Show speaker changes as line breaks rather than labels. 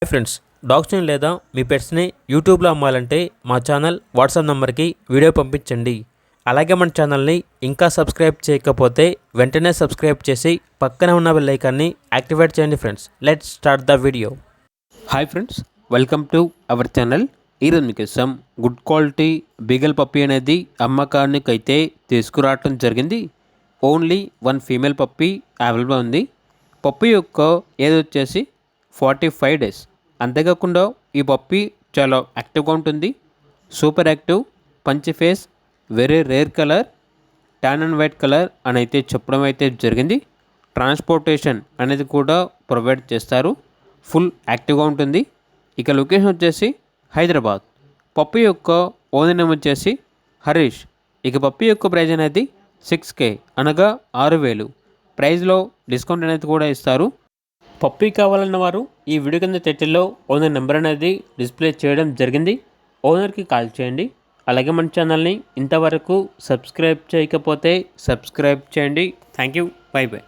Hi friends, డాగ్స్ని లేదా మీ పెట్స్ని యూట్యూబ్లో అమ్మాలంటే మా ఛానల్ వాట్సాప్ నెంబర్కి వీడియో పంపించండి. అలాగే మన ఛానల్ని ఇంకా సబ్స్క్రైబ్ చేయకపోతే వెంటనే సబ్స్క్రైబ్ చేసి పక్కనే ఉన్న బెల్ ఐకాన్ని యాక్టివేట్ చేయండి. Friends, let's start the video. Hi friends, welcome to our channel. ఈరోజు మీకోసం గుడ్ క్వాలిటీ బీగల్ పప్పీ అనేది అమ్మకానికి అయితే తీసుకురావటం జరిగింది. Only one female puppy available ఉంది. పప్పీ యొక్క ఏజ్ వచ్చేసి 45 డేస్. అంతేకాకుండా ఈ పప్పీ చాలా యాక్టివ్గా ఉంటుంది. సూపర్ యాక్టివ్, పంచి face, very rare colour, tan and white colour అని అయితే చెప్పడం అయితే జరిగింది. ట్రాన్స్పోర్టేషన్ అనేది కూడా ప్రొవైడ్ చేస్తారు. ఫుల్ యాక్టివ్గా ఉంటుంది. ఇక లొకేషన్ వచ్చేసి హైదరాబాద్. పప్పీ యొక్క ఓనర్ నేమ్ వచ్చేసి హరీష్. ఇక పప్పీ యొక్క ప్రైజ్ అనేది 6K అనగా 6,000. ప్రైజ్లో డిస్కౌంట్ అనేది కూడా ఇస్తారు. పప్పీ కావాలన్న వారు ఈ వీడియో కింద టైటిల్లో ఓనర్ నెంబర్ అనేది డిస్ప్లే చేయడం జరిగింది. ఓనర్కి కాల్ చేయండి. అలాగే మన ఛానల్ని ఇంతవరకు సబ్స్క్రైబ్ చేయకపోతే సబ్స్క్రైబ్ చేయండి. Thank you. By by.